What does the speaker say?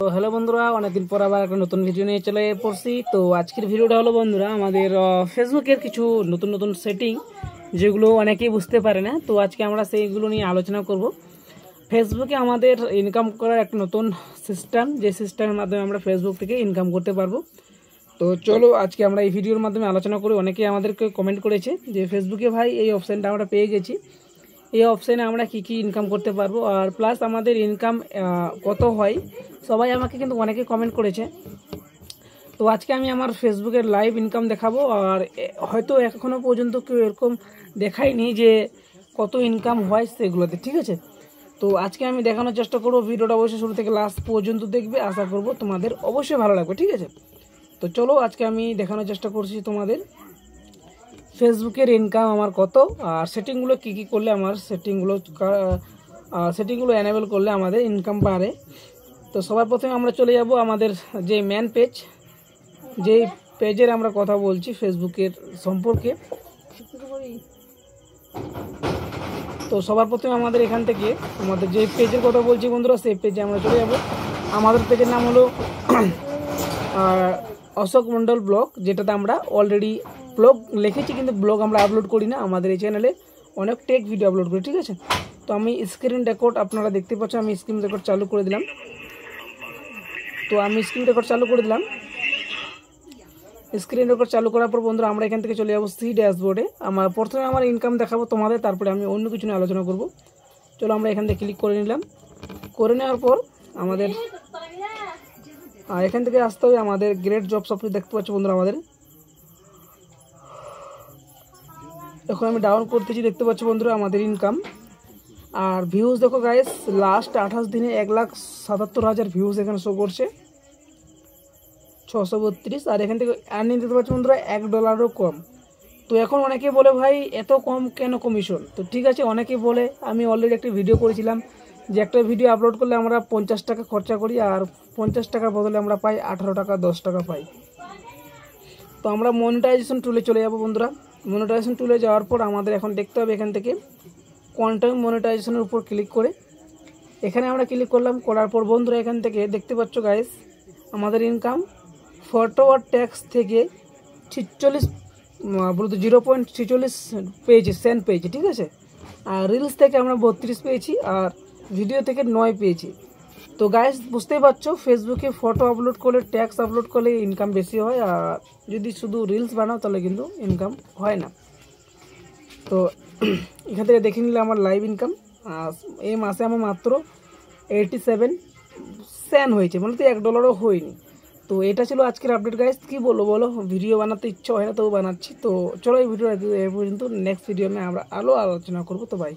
তো হ্যালো বন্ধুরা, অনেকদিন পর আবার একটা নতুন ভিডিও নিয়ে চলে পড়ছি। তো আজকের ভিডিওটা হলো বন্ধুরা আমাদের ফেসবুকের কিছু নতুন নতুন সেটিং যেগুলো অনেকেই বুঝতে পারে না। তো আজকে আমরা সেইগুলো নিয়ে আলোচনা করব। ফেসবুকে আমাদের ইনকাম করার একটা নতুন সিস্টেম, যে সিস্টেমের মাধ্যমে আমরা ফেসবুক থেকে ইনকাম করতে পারবো। তো চলো আজকে আমরা এই ভিডিওর মাধ্যমে আলোচনা করি। অনেকেই আমাদেরকে কমেন্ট করেছে যে ফেসবুকে ভাই এই অপশানটা আমরা পেয়ে গেছি, এই অপশানে আমরা কি কি ইনকাম করতে পারবো, আর প্লাস আমাদের ইনকাম কত হয়, সবাই আমাকে কিন্তু অনেকে কমেন্ট করেছে। তো আজকে আমি আমার ফেসবুকের লাইভ ইনকাম দেখাবো। আর হয়তো এখনও পর্যন্ত কেউ এরকম দেখায়নি যে কত ইনকাম হয় সেগুলোতে, ঠিক আছে। তো আজকে আমি দেখানোর চেষ্টা করবো। ভিডিওটা অবশ্যই শুরু থেকে লাস্ট পর্যন্ত দেখবে, আশা করবো তোমাদের অবশ্যই ভালো লাগবে, ঠিক আছে। তো চলো আজকে আমি দেখানোর চেষ্টা করছি তোমাদের ফেসবুকের ইনকাম আমার কত, আর সেটিংগুলো কি কি করলে আমার সেটিংগুলো এনেবল করলে আমাদের ইনকাম বাড়ে। তো সবার প্রথমে আমরা চলে যাব আমাদের যে মেন পেজ, যেই পেজের আমরা কথা বলছি ফেসবুকের সম্পর্কে। তো সবার প্রথমে আমাদের এখান থেকে আমাদের যে পেজের কথা বলছি বন্ধুরা, সেই পেজে আমরা চলে যাব। আমাদের পেজের নাম হলো অশোক মন্ডল ব্লগ, যেটাতে আমরা অলরেডি ব্লগ লিখেছি, কিন্তু ব্লগ আমরা আপলোড করি না। আমাদের এই চ্যানেলে অনেক টেক ভিডিও আপলোড করি, ঠিক আছে। তো আমি স্ক্রিন রেকর্ড আপনারা দেখতে পাচ্ছেন, আমি স্ক্রিন রেকর্ড চালু করে দিলাম। স্ক্রিন রেকর্ড চালু করার পর বন্ধুরা আমরা এখান থেকে চলে যাবো সি ড্যাশবোর্ডে। প্রথমে আমার ইনকাম দেখাবো তোমাদের, তারপরে আমি অন্য কিছু নিয়ে আলোচনা করব। চলো আমরা এখান থেকে ক্লিক করে নিলাম। করে নেওয়ার পর আমাদের এখান থেকে আসতে হবে আমাদের গ্রেট জবস অফিস, দেখতে পাচ্ছ বন্ধুরা। আমাদের এখন আমি ডাউন করতেছি, দেখতে পাচ্ছ বন্ধুরা আমাদের ইনকাম। আর ভিউজ দেখো গাইস, লাস্ট 28 দিনে 1,77,000 ভিউজ এখানে শো করছে, 632। আর এখান থেকে আর্নিং দেখতে পাচ্ছ বন্ধুরা $1 কম। তো এখন অনেকে বলে ভাই এত কম কেন কমিশন? তো ঠিক আছে, অনেকে বলে, আমি অলরেডি একটা ভিডিও করেছিলাম যে একটা ভিডিও আপলোড করলে আমরা 50 টাকা খরচা করি, আর 50 টাকার বদলে আমরা পাই 18 টাকা, 10 টাকা পাই। তো আমরা মনিটাইজেশন টুলে চলে যাব বন্ধুরা। মনিটাইজেশন টুলে যাওয়ার পর আমাদের এখন দেখতে হবে এখান থেকে কন্টেন্ট মনিটাইজেশনের উপর ক্লিক করে, এখানে আমরা ক্লিক করলাম। করার পর বন্ধুরা এখান থেকে দেখতে পাচ্ছ গাইস আমাদের ইনকাম ফটো আর ট্যাক্স থেকে 0.46 পেয়েছি, সেন্ট পেয়েছি, ঠিক আছে। আর রিলস থেকে আমরা 32 পেয়েছি, আর ভিডিও থেকে 9 পেয়েছি। তো গাইস বুঝতেই পারছো, ফেসবুকে ফটো আপলোড করলে, ট্যাক্স আপলোড করলে ইনকাম বেশি হয়, আর যদি শুধু রিলস বানাও তাহলে কিন্তু ইনকাম হয় না। তো এখান থেকে দেখে নিলে আমার লাইভ ইনকাম এই মাসে আমার মাত্র 87 সেন্ট হয়েছে, মানে তো $1 হয়নি। তো এটা ছিল আজকের আপডেট গাইস। কি বলো, ভিডিও বানাতে ইচ্ছা হয় না, তবু বানাচ্ছি। তো চলো এই ভিডিও এ পর্যন্ত, নেক্সট ভিডিও আমরা আরও আলোচনা করবো। তো বাই।